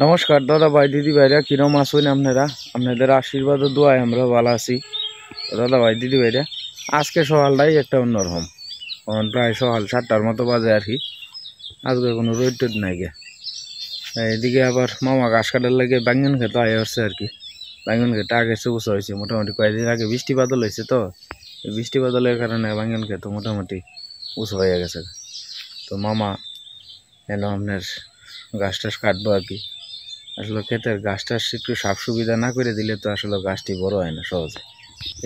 নমস্কার দাদা ভাই দিদি ভাইরা, কিরম আছেন আপনারা? আপনাদের আশীর্বাদ ও দোয়ায় আমরা ভালো আছি। দাদা ভাই দিদি ভাইরা, আজকে সকালটাই একটা অন্যরকম। প্রায় সকাল 7টার মতো বাজে আর কি। আজকে কোনো রোদ টোদ নাই গে। এদিকে আবার মামা ঘাস কাটার লাগে বাঙ্গন খেতে আয় আসছে আর কি। বাঙ্গন খেতে আগে চুবুসা হয়েছে, মোটামুটি কয়েকদিন আগে বৃষ্টি বাদল হয়েছে, তো বৃষ্টি বাদলের কারণে বাঙ্গন খেতে মোটামুটি উঁচু হয়ে গেছে। তো মামা এলো আপনার ঘাস টাস কাটবো আর কি। আসলে ক্ষেতের গাছ টাছ একটু সাফ সুবিধা না করে দিলে তো আসলে গাছটি বড় হয় না সহজে।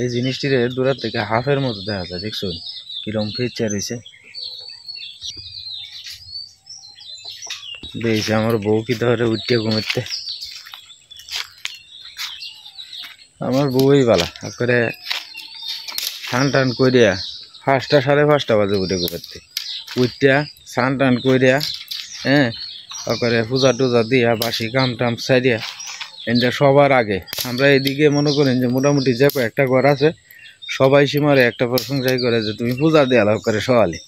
এই জিনিসটির দূরের থেকে হাফের মতো দেখা যায়, দেখছো কিরম ফিচার হয়েছে। দেখছি আমার বউ কি ধরে উঠতে ঘুমাতে, আমার বউই বালা করে স্নান টান করিয়া 5টা 5:30 বাজে উঠে ঘুমাতে, উঠটা স্নান টান করিয়া করে পূজা টুজা দিয়া বাসি কাম টাম সাইডিয়া এটা সবার আগে আমরা এদিকে মনে করেন যে মোটামুটি যে কয়েকটা ঘর আছে সবাই সীমারে একটা প্রশংসাই করে যে তুমি পূজা দেওয়া লাভ করে সকালে।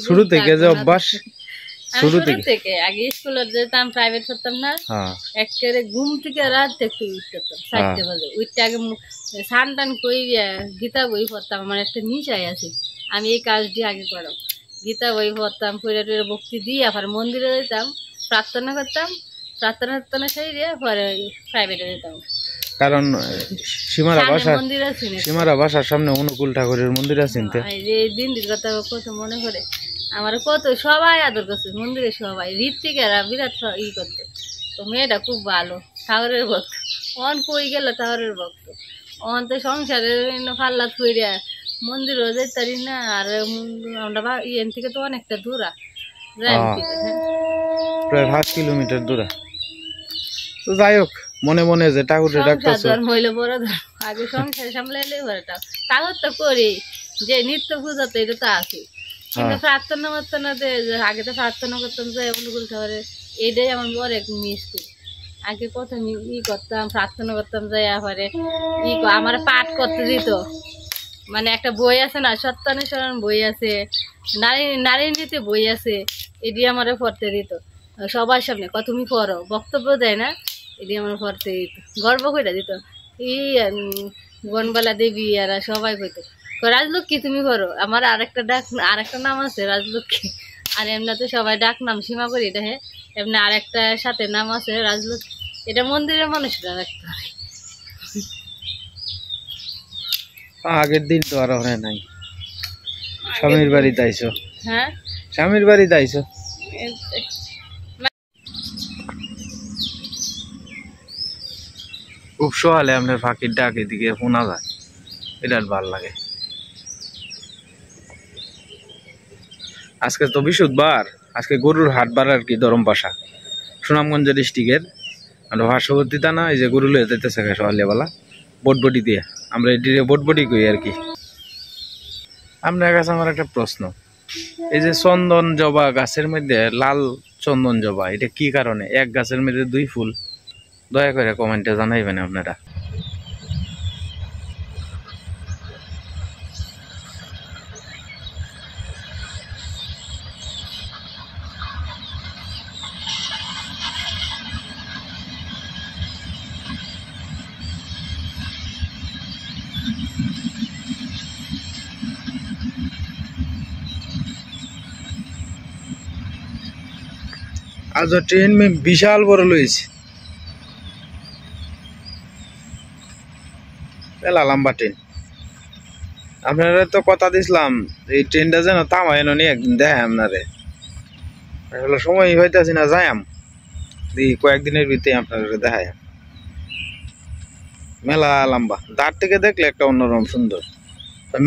শুরু থেকে যে অভ্যাস, শুরু থেকে আগে স্কুলে যেতাম, প্রাইভেট করতাম না, একেবারে ঘুম থেকে রাত থেকে উঠতাম 4টা বাজে। উঠতে আগে স্নান টান করি গীতা বই পড়তাম। আমার একটা নিশাই আছে, আমি এই কাজটি আগে করতাম। গীতা বই পড়তাম, পড়ে ভক্তি দিয়ে আবার মন্দিরে যেতাম, প্রার্থনা করতাম, প্রার্থনা সেরে পরে প্রাইভেটে যেতাম। কারণ সীমারা বাসার সামনে অনুকূল ঠাকুরের মন্দির আছে। এই দিনটির কথা কত মনে করে, আমার কত সবাই আদর করছে মন্দিরে, সবাই ঋত্বিকেরা বিরাট ই করতো। তো মেয়েটা খুব ভালো, ঠাকুরের ভক্ত। অন কই গেল ঠাকুরের ভক্ত, অন তো সংসারের পাল্লা থইয়া মন্দিরও যেতারি না। আর আমরা এন থেকে তো অনেকটা দূরা, প্রায় 5 কিলোমিটার দূরা। তো যাই হোক, মনে মনে যে ঠাকুরের ডাকতেছে মহিলা বড় আগে সংসার সামলাইলে ঠাকুর তো করি, যে নিত্য পূজা তো এটা তো আছে, কিন্তু প্রার্থনা মার্থনাতে আগে তো প্রার্থনা করতাম যে অনুকূল ঠাকুরের, এইটাই আমার বড় এক মিস করি। আগে কত ই করতাম, প্রার্থনা করতাম, যাই পরে আমার পাঠ করতে দিত। মানে একটা বই আছে না, সত্যানুসরণ বই আছে, নারী নীতি বই আছে, এটি আমার পড়তে দিত সবার সামনে। তুমি পড়ো, বক্তব্য দেয় না, এটি আমার পড়তে দিত, গর্ব করে দিত। এই বনবালা দেবী এরা সবাই কইতো রাজলক্ষ্মী তুমি করো। আমার আরেকটা নাম আছে রাজলক্ষ্মী, আর এমনিতে সবাই ডাক নাম সীমা করি, এটা এমনি আরেকটা সাথে নাম আছে রাজলক্ষ্মী। এটা মন্দিরের মানুষরা রাখতে পারে। আগের দিন তো আর হয় নাই, স্বামীর বাড়িতে আইছো? হ্যাঁ, স্বামীর বাড়িতে আইছো। খুব সকালে আপনার ফাঁকির ডাক এদিকে শোনা যায়, এটা ভালো লাগে। আজকে তো বৃহস্পতিবার, আজকে গরুর হাট বার আর কি, ধরমপাশা, সুনামগঞ্জ ডিস্ট্রিক্টের। আর পার্শ্ববর্তী থানা, এই যে গরু লয়ে যেতেছে সকালবেলা বটবটি দিয়ে, আমরা এটি বটবটি করি আর কি। আপনার কাছে আমার একটা প্রশ্ন, এই যে চন্দন জবা গাছের মধ্যে লাল চন্দন জবা, এটা কি কারণে? এক গাছের মধ্যে 2 ফুল, দয়া করে কমেন্টে জানাইবেন আপনারা। आज ट्रेन में विशाल बड़ लইছে, পেলা লম্বা ট্রেন। আপনারা তো কথা দিছিলাম এই ট্রেনটা যেন থামায় না, একদিন দেখায় আপনারে। আসলে সময় হইতেছি না, যাইম কয়েকদিনের ভিতরে আপনারা দেখায়। মেলা লম্বা, দাঁড় থেকে দেখলে একটা অন্যরকম সুন্দর,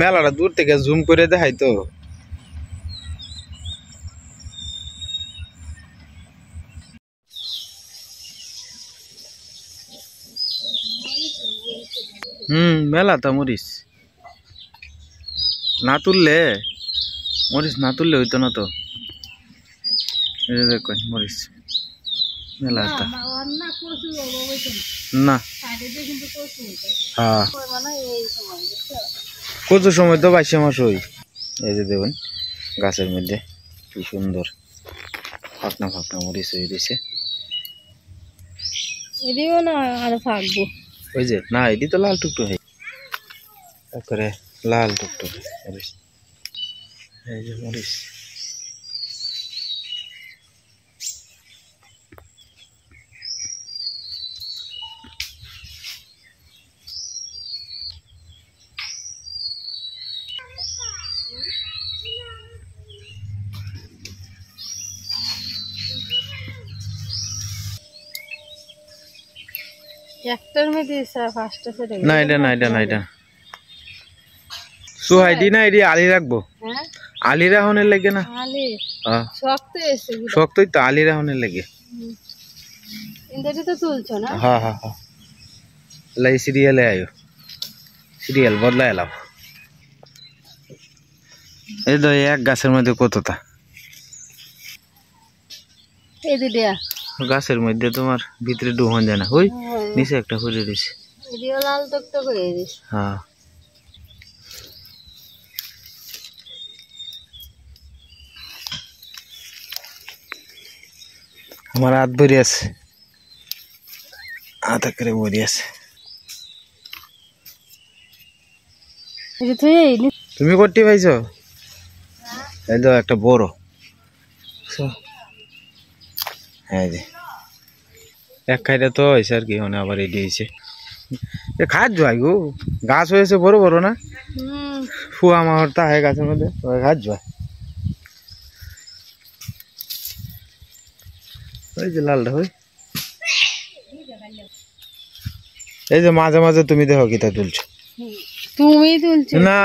মেলাটা দূর থেকে জুম করে দেখাই তো। মেলা তো মরিচ না তুললে, মরিচ না তুললে হইতো না তো। দেখুন মরিচ মেলা না, হ্যাঁ কত সময় তো 22 মাস হই। এই যে দেখুন গাছের মধ্যে কি সুন্দর ফাঁকনা ফাঁকনা মরিচ হয়ে দিছে এদিও না আর থাকবো ওই যে না এটি তো লাল টুকটু হয় তারপরে লাল টুকটু মরিচ এই যে মরিচ একটার মধ্যে ফার্স্টটা সেটা না এটা সুহাইডি না এটি আলি রাখবো হ্যাঁ আলি রাহনের লাগে না আলি হ্যাঁ শক্ত এসে শক্তই তো আলি রাহনের লাগে ইন্দাটি তো তুলছো না হ্যাঁ লাই সিরিয়ালে আয়ো সিরিয়াল বদলাই এলাম এই তো এক গাছের মধ্যে কতটা এই দিদিয়া গাছের মধ্যে তোমার ভিতরে ডুহন যায় না ওই নিচে একটা হরে রয়েছে এদিও লাল টকটক হয়ে গেছে হ্যাঁ আমার হাত ভরি আছে হাত করে ভরি আছে তুমি করতে পাইছো এই তো একটা বড় হ্যাঁ যে এক খাইটা তো হয়েছে আর কি মানে আবার রেডি হয়েছে এ খাত যাই গো গাছ হয়েছে বড় বড় না ফুয়া মাহর তা হয় গাছের মধ্যে খাত যায় ওই যে লালটা হই এই যে মাঝে মাঝে তুমি দেখো কিতা তুলছো তুমি তুলছো না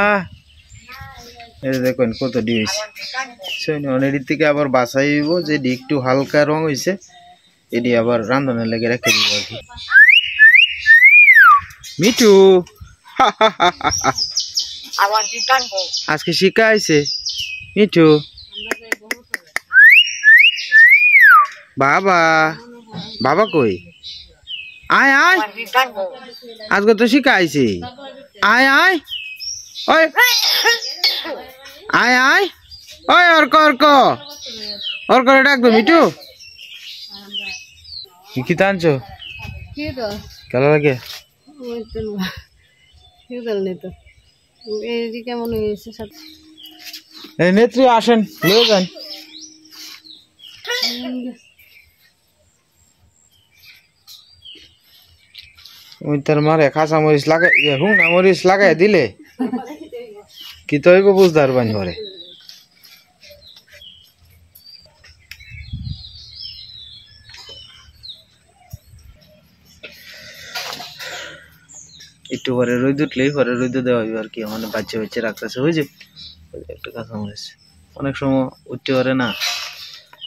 এই দেখুন কত ডি হয়েছে অনেক থেকে আবার বাছাইব যে ডি একটু হালকা রং হয়েছে এটি আবার রান্ধনের লেগে রেখে দিব আর কি মিঠু আজকে শিখা আইছে মিঠু বাবা বাবা কই আয় আয় আজকে তো শিখা আইছে আয় আয় ওই আয় আয় ওই অর্ক ডাকবে মিঠু কি টানছো কি তো কেলা লাগে কি করলে তো এই কেমন হয়েছে সাথে এই নেত্রী আসেন লয়ে যান ওই তার মারে খাসা মরিচ লাগাই হুংনা মরিচ লাগাই দিলে কি তো হইব বুঝদার বানি ঘরে একটু পরে রোদ উঠলেই পরে রোদ দেওয়া হইব আর কি মানে বাচ্চা বাচ্চা রাখতেছে ওই যে একটা কাঁচা মরিচ অনেক সময় উঠতে পারে না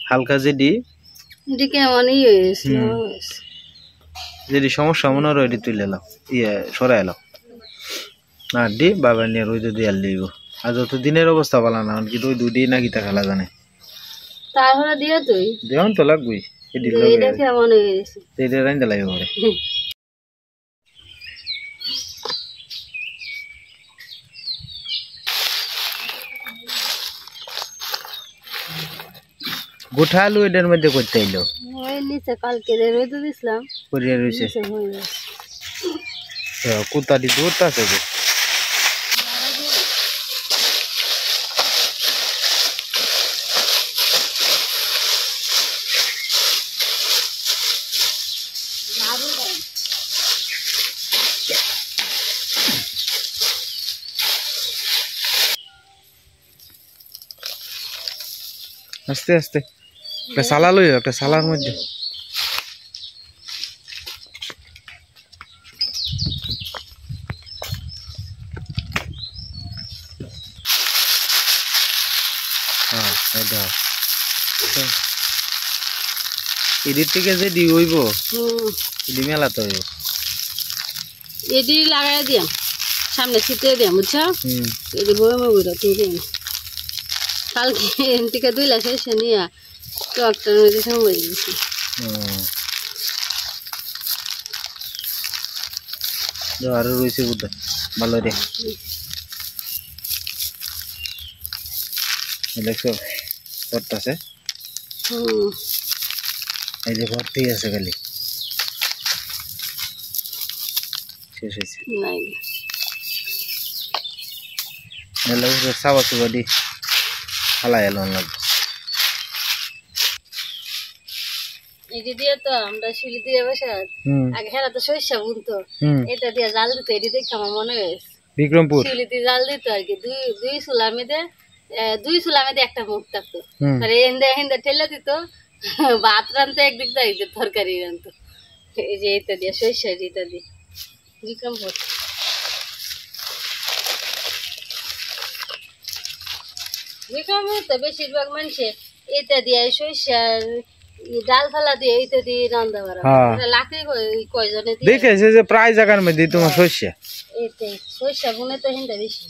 হালকা যেটি কেমনই হয়েছে যেটি সমস্যা মনে হয় এটি তুলে এলাম সরাই এলাম আর দি বাবা নিয়ে রোদ দিয়ে আল দিব আর যত দিনের অবস্থা ভালো না কি রোদ দুটি না কিতা খেলা জানে তারপরে দিয়ে তুই দেওয়ান তো লাগবেই এটি এটা কেমন হয়ে গেছে এটা রাইন্দা লাগবে ঘরে গোঠা আলু এটার মধ্যে করতে এলো ওই নিচে কালকে রোদ দিছিলাম করিয়া রয়েছে কুতাটি দূরটা আছে যে আস্তে আস্তে একটা সালা লই একটা সালার মধ্যে হ্যাঁ এটা এদিক থেকে যে ডি হইব ডি মেলাতে হইব এডি লাগাই দিয়াম সামনে ছিটিয়ে দিয়াম বুঝছো এডি বইমে বুড়া তুই দিন কালকে থেকে 2 লাখ এসে নিয়ে ট্রাক্টর মধ্যে সময় দিয়েছি আরো রয়েছে বুঝতে ভালো রে দেখছো করতেছে এই যে ভর্তি আছে খালি শেষ হয়েছে নাই এলো সাবা সুবাদি হালা এলো লাগবে এটি দিয়ে তো আমরা শিলি দিয়ে বসে আগে হেরা তো সরিষা বুনতো এটা দিয়ে জাল দিত এটি দেখে আমার মনে হয়েছে বিক্রমপুর শিলি দিয়ে জাল দিত আর কি দুই চুলা মেয়েদের একটা মুখ থাকতো আর এন্দা হেন্দা ঠেলে দিত ভাত রানতো একদিক দিয়ে তরকারি রানতো এই যে এটা দিয়ে সরিষা এটা দিয়ে বিক্রমপুর বিক্রমপুর তো বেশিরভাগ মানুষে এটা দিয়ে সরিষার ডাল ফালা দিয়ে এইটা দিয়ে রান্না করা লাকড়ি কয়জনে দিয়ে দেখেছে যে প্রায় জায়গার মধ্যে তোমার সরিষা এইটাই সরিষা বুনে তো হিন্দা বেশি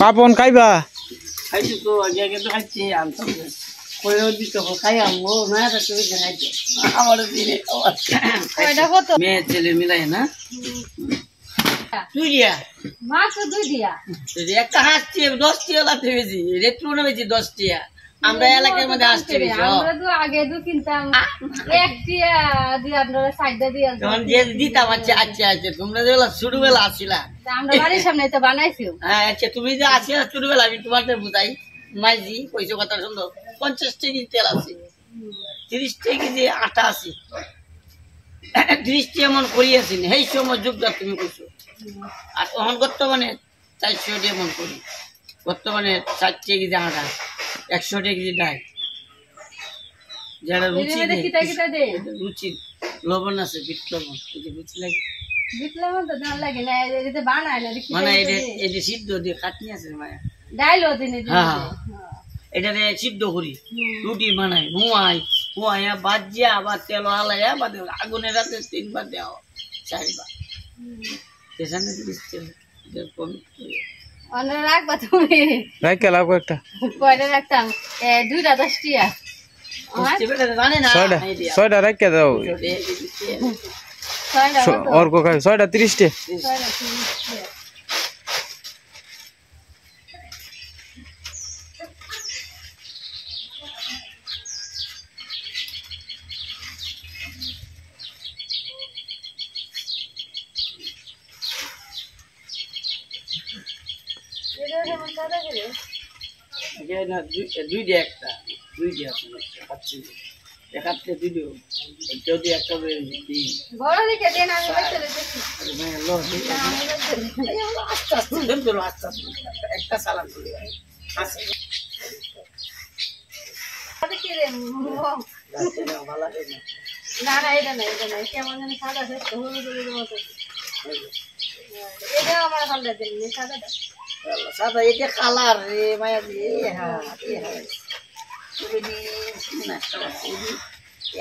পাপন খাইবা মেয়ে ছেলে মিলাই না মাছ দুই দিয়া একটা হাসছে 10 টিয়া লাগতে বেশি রেট্রো না বেশি 10 টিয়া আমরা এলাকার মধ্যে আসতে বেশি আমরা তো আগে কিনতাম এক টিয়া দিয়ে আপনারা সাইডে দিয়ে তখন যে দিতাম আচ্ছা আচ্ছা আচ্ছা তোমরা যেগুলো ছোটবেলা আসছিলা আমরা বাড়ির সামনে তো বানাইছি হ্যাঁ আচ্ছা তুমি যে আসিলা ছোটবেলা আমি তোমাদের বুঝাই মাইজি কইছো কথা সুন্দর 50 টাকা তেল আছে 30 টাকা কেজি আটা আছে 30 টাকা মন করি আছি এই সময় যুগটা তুমি কইছো আর তখন বর্তমানে 400 টাকা মন করি বর্তমানে 4 টাকা কেজি আটা 100 টাকা কেজি ডাল যারা রুচি লবণ আছে বিট লবণ বুঝছি লাগে বিট লবণ তো দাম লাগে না এটা বানায় না মানে এটা সিদ্ধ দিয়ে কাটনি আছে মায়া ডাইলও দিনে হ্যাঁ এটা সিদ্ধ করি রুটি বানাই হুয়াইয়া বাজিয়া আবার তেল হালাইয়া বা আগুনে রাতে 3 বার দেওয়া 4 বার এখানে দিচ্ছে অন্য রাখবা তুমি রাখতে লাভ একটা কয়টা রাখতাম 2টা 10 টিয়া ছয়টা রাখতে দাও और को खाए 30 टे না না এটা নাই কেমন জানি সাদা হলুদের মতো এটা আমার ভালো লাগে সাদাটা সাদা এটা কালার রে মায়া দিয়ে হাসে না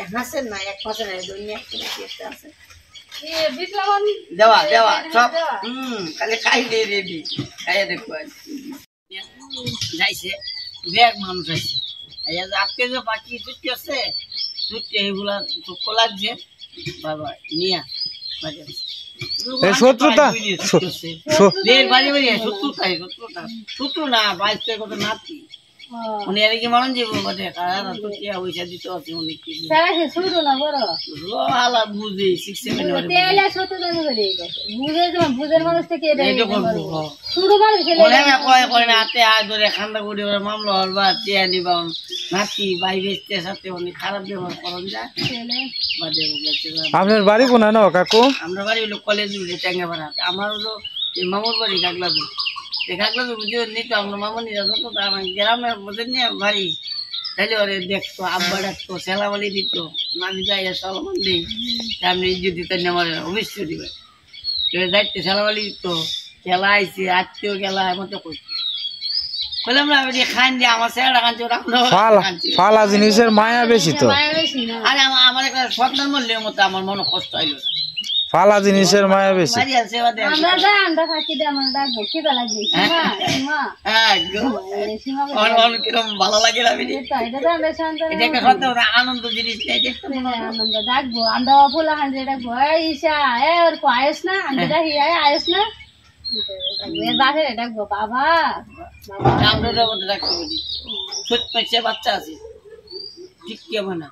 এক মাসে নাই একটা আছে দেওয়া সব খালি খাইলে রেডি খাইয়া দেখো যাইছে ব্যাগ মানুষ আছে আজকে যে বাকি ছুটি আছে ছুটি এগুলা দুঃখ লাগছে বাবা নিয়া শত্রুতা শত্রু না 22 কত নাতি উনি আর কি মরণ যাবো বটে পয়সা দিতে আছে উনি কি বুঝি 6-7 খান্দা করে মামলা হল বা চেয়া নিবা নাতি বাই বেচতে সাথে উনি খারাপ ব্যবহার করন যায় আপনার বাড়ি কোনা না কাকু আমরা বাড়ি হলো কলেজ ট্যাঙ্গাপাড়া আমার হলো মামুর বাড়ি কাকলাবু কাকলাবু বুঝে নিত আমরা মামুনি যত গ্রামের বোঝেন না বাড়ি তাহলে ওরে দেখতো আব্বা ডাকতো সেলাবালি দিত নানি যাই সলমান দিই আপনি যদি তাই আমার অবশ্যই দিবে দায়িত্ব সেলাবালি দিত খেলা আইছে আত্মীয় খেলা মতো করতো বললাম না খান দিয়ে আমার সেরা খানছি ওরা ফালা জিনিসের মায়া বেশি তো আরে আমার একটা সন্তান মরলে মতো আমার মনে কষ্ট হইল না ফালা জিনিসের মায়া বেশি। মারি আছে বাদে আমরা যা আমরা থাকি দে আমরা ডাকবো খিদা লাগবে সীমা সীমা হ্যাঁ সীমা অন কিরম ভালো লাগে না বিড়ি এটা তো আমরা শান্ত এটা একটা সত্য আনন্দ জিনিস এই দেখতে আনন্দ ডাকবো আমরা ফুলা হান্ডে ডাকবো এই ঈশা এ ওর কো আয়স না আমি ডাকি আয়স না এর বাসে ডাকবো বাবা বাবা আমরা যাবো রাখতে বলি ছোট্ট সে বাচ্চা আছে ঠিক কেমন না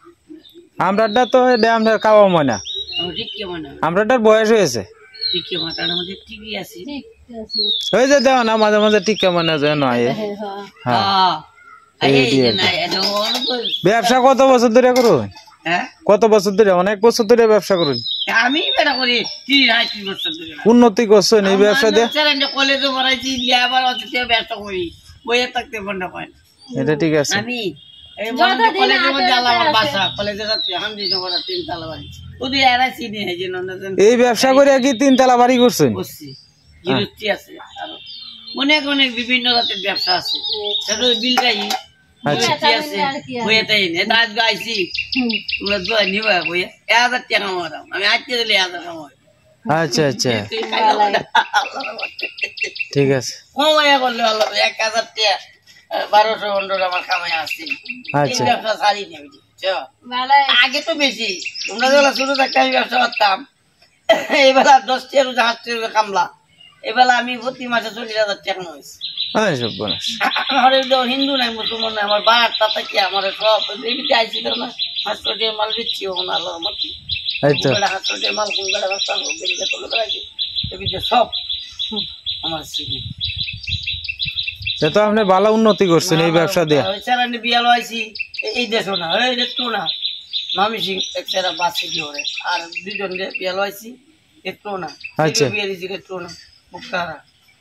আমরাটা তো আমরা খাওয়া মনে আমার ঠিক কেমন না আমরাটার বয়স হয়েছে ঠিক কেমন তার মধ্যে ঠিকই আছে ঠিক আছে ওই যে দেও না মাঝে মাঝে ঠিক কেমন আছে নয়। হ্যাঁ এই যে না এটা অনেক ব্যবসা কত বছর ধরে করুন? হ্যাঁ কত বছর ধরে? অনেক বছর ধরে ব্যবসা করুন। আমি বেটা করি 30 বছর ধরে উন্নতি করছেন এই ব্যবসা দিয়ে? কলেজে পড়াইছি আবার হচ্ছে ব্যবসা করি বইয়ে থাকতে বন্ধ পাই না। এটা ঠিক আছে। আমি এই মনে কলেজের মধ্যে আলাদা আমার বাসা কলেজে যাচ্ছি হান্ডি নগর 3 তলা বাড়ি ওদি এরাইছি নিয়ে এই যে নন্দন এই ব্যবসা করে কি 3 তলা বাড়ি করছেন? বসছি গিরুচি আছে আর অনেক অনেক বিভিন্ন জাতের ব্যবসা আছে সেটা বিলটাই আচ্ছা আছে বইয়ে তাই না এটা আজ গাইছি তোমরা দোয়া নিবা বইয়ে 1000 টাকা মারাম আমি আজকে দিলে 1000 টাকা আচ্ছা আচ্ছা ঠিক আছে। কমাইয়া করলে ভালো 1000 টাকা 1200 আমার কামাই আসছে আচ্ছা ব্যবসা ছাড়ি নেই আগে তো বেশি তোমরা যেগুলো শুরু থাকতে আমি ব্যবসা করতাম এবেলা 10 টাকা জাহাজ কামলা এবেলা আমি প্রতি মাসে 40,000 টাকা হয়েছে। আমার হিন্দু নাই মুসলমান নাই আমার বাড়ার তাতে কি আমার সব এমনিতে আইসি না 500 টাকা মাল দিচ্ছি আল্লাহ মতো 500 টাকা মাল কোন বেলা ব্যবসা সব আমার সিগনি তো আপনি ভালো উন্নতি করছেন এই ব্যবসা দিয়ে। বিয়াল আইসি এই দেশও না এই দেখতো না মামি সিং একটা বাসি দিয়ে আর দুজন বিয়াল আইসি একটু না আচ্ছা বিয়ে দিছি একটু না মুক্তারা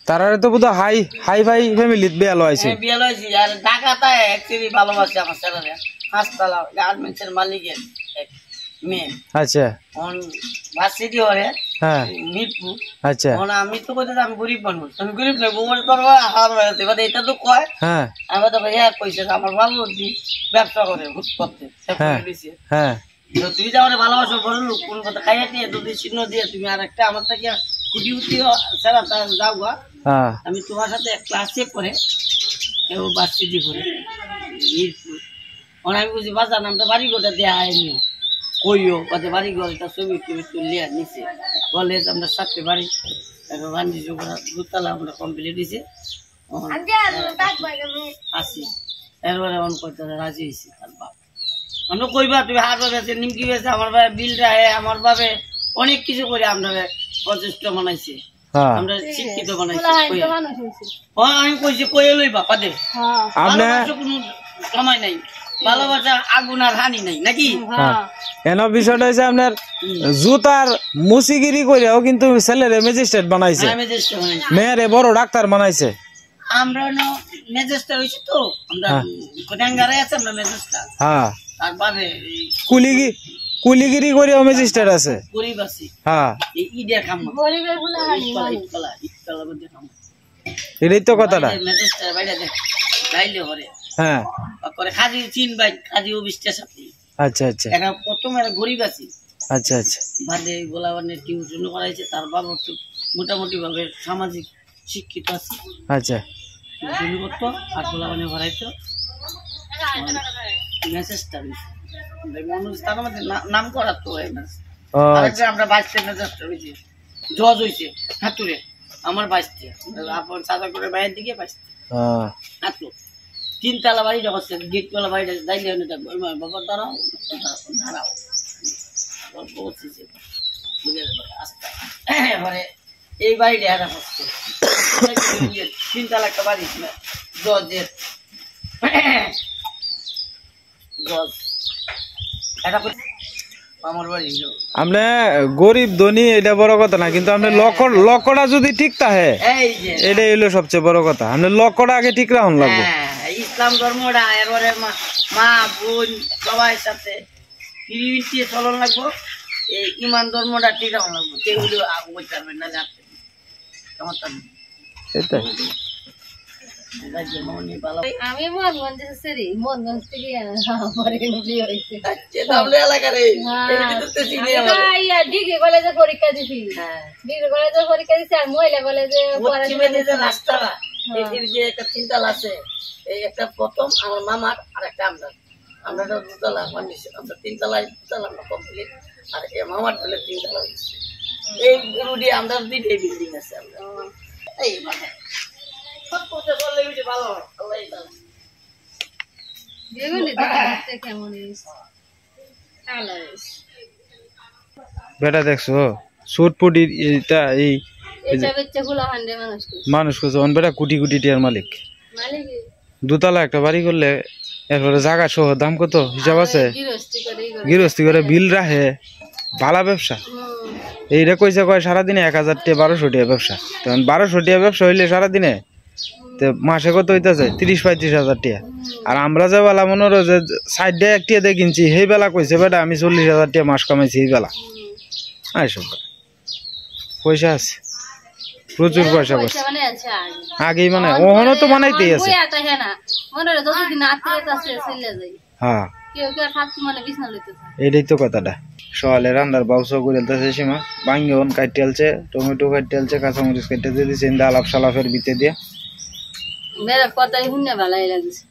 তারা তো বোধহয় হাই হাই ফাই ফ্যামিলিতে বিয়াল হয়েছে। বিয়াল আইসি আর ঢাকাতে অ্যাকচুয়ালি ভালোবাসে আমার ছেলেরা হাসপাতাল গার্মেন্টসের মালিকের মেয়ে। আচ্ছা অন বাসি দিয়ে হ্যাঁ মিরপুর আচ্ছা আমি তো কইতে আমি গরিব মানুষ আমি গরিব না গোবর করবো হার হয়েছে এবার এটা তো কয় হ্যাঁ আমি তো ভাইয়া কইছে আমার বাবু ব্যবসা করে ভূত করতে হ্যাঁ তুমি যে আমার ভালোবাসো বড় লোক কোন কথা খাইয়া দিয়ে দুধের চিহ্ন দিয়ে তুমি আর একটা আমার থেকে কুটি উঠি ছাড়া যাও গা আমি তোমার সাথে ক্লাসে করে কেউ বাচ্চি দিয়ে করে আমি বুঝি বাজার নামটা বাড়ি গোটা দেওয়া হয়নি কইও কত বাড়ি ঘর এটা ছবি টবি তুলিয়া নিচে কলেজ আমরা সাথে বাড়ি বাণিজ্য করা 2 তলা আমরা কমপ্লিট দিছে আসি এরপরে অন করতে রাজি হয়েছি তার বাপ আমরা কইবা তুমি হাট বেছে নিমকি বেছে আমার ভাই বিল রাহে আমার ভাবে অনেক কিছু করে আপনারা প্রচেষ্ট বানাইছে আমরা শিক্ষিত বানাইছি আমি কইছি কইয়ে লইবা পাদে কোনো সময় নাই ভালোবাসা আগুন আর হানি নাই নাকি এন বিষয়টা হচ্ছে আপনার জুতার মুসিগিরি করেও কিন্তু ছেলেরে ম্যাজিস্ট্রেট বানাইছে মেয়েরে বড় ডাক্তার বানাইছে। আমরা ম্যাজিস্ট্রেট হইছি তো আমরা কোটাঙ্গারে আছে আমরা ম্যাজিস্ট্রেট হ্যাঁ আর বাবে কুলিগিরি করেও ম্যাজিস্ট্রেট আছে গরিব আছি হ্যাঁ এই ইডিয়া কাম গরিবের ফুলা হানি ইতলা মধ্যে কাম এটাই তো কথাটা ম্যাজিস্ট্রেট বাইরে দেখ লাইলে হরে হ্যাঁ করে খাজি চিন ভাই খাজি অফিসটা সাথে আচ্ছা আচ্ছা এখন প্রথমে গরিব আছি আচ্ছা আচ্ছা বাদে গোলাবানে টিউশন করাইছে তার বাবা মোটামুটি ভাবে সামাজিক শিক্ষিত আছে আচ্ছা টিউশন করতো আর গোলাবানে ভরাইতো মেসেজটা মানুষ তার মধ্যে নাম করার তো আমরা বাইশে মেসেজটা হয়েছি জজ হয়েছে হাতুরে আমার বাইশতে আপনার সাদা করে বাইরের দিকে বাইশতে হাতলো 3 তলা বাড়ি যখন গেট তলা বাড়িটা যাইলে বাবা দাঁড়াও দাঁড়াও এবারে এই বাড়িটা হারা হচ্ছে 3 তলা একটা বাড়ি জজের জজ এটা আমার বাড়ি আমরা গরিব ধনী এটা বড় কথা না কিন্তু আমরা লক্ষ্যটা যদি ঠিক থাকে এটাই হলো সবচেয়ে বড় কথা। আমরা লক্ষ্যটা আগে ঠিক রাখুন লাগবে। ইসলাম ধর্মটা এবারে মা বোন সবাই সাথে মিলিয়ে চলন লাগবো এই ইমান ধর্মটা ঠিক রাখুন লাগবো কেউ আগে করতে পারবেন না জানতে রাজ্যে মামনি ভালো আমি মনগঞ্জ সেরি মনগঞ্জ থেকে আমার বিয়ে হয়েছে তাহলে এলাকারে ডিগ্রি কলেজে পরীক্ষা দিছি হ্যাঁ ডিগ্রি কলেজে পরীক্ষা দিছি আর মহিলা কলেজে পশ্চিমে যে রাস্তাটা এই যে একটা তিনতলা আছে এই একটা প্রথম আমার মামার আর একটা আমরা দুতলা মানে আমরা তিনতলায় দুতলা আমরা কমপ্লিট আর এই মামার হলে তিনতলা হয়েছে এই রুডি আমরা দুইটাই বিল্ডিং আছে আমরা এই মানে সব করতে পারলে বেশি ভালো হয় আল্লাহ তাআলা বেগুনি দেখতে কেমন হয়েছে ভালো হয়েছে বেটা দেখছো সুটপুটি এটা এই এটা বেচে গুলো হান্ডে মানুষ করছে অন বেটা কোটি কোটি টিয়ার মালিক মালিক দুতলা একটা বাড়ি করলে এরপরে জায়গা সহ দাম কত হিসাব আছে গৃহস্থী করে গৃহস্থী করে বিল রাখে ভালো ব্যবসা এইটা কইছে কয় সারাদিনে 1000 টাকা 1200 টাকা ব্যবসা তখন 1200 টাকা ব্যবসা হইলে সারাদিনে তো মাসে কত হইতেছে 30-35 হাজার টাকা আর আমরা যে বেলা মনে হয় যে সাইডে এক টাকা দিয়ে কিনছি সেই বেলা কইছে বেটা আমি 40,000 টাকা মাস কামাইছি এই বেলা আইসব পয়সা আছে প্রচুর পয়সা বসে মানে আছে আগেই মানে ওহনো তো বানাইতেই আছে মনে হয় যতদিন আত্মীয়তা আছে চলে যাই হ্যাঁ কেউ কেউ থাকতে মানে বিছনা লইতে থাকে এইটাই তো কথাটা সকালে রান্নার বাউসা করিলতেছে সীমা বাঙ্গন কাটিয়ালছে টমেটো কাটিয়ালছে কাঁচামরিচ কাটিয়ে দিয়ে দিয়েছে আলাপ সালাফের ভিতরে দিয়ে মেরা কথাই শুনে ভালোই লাগছে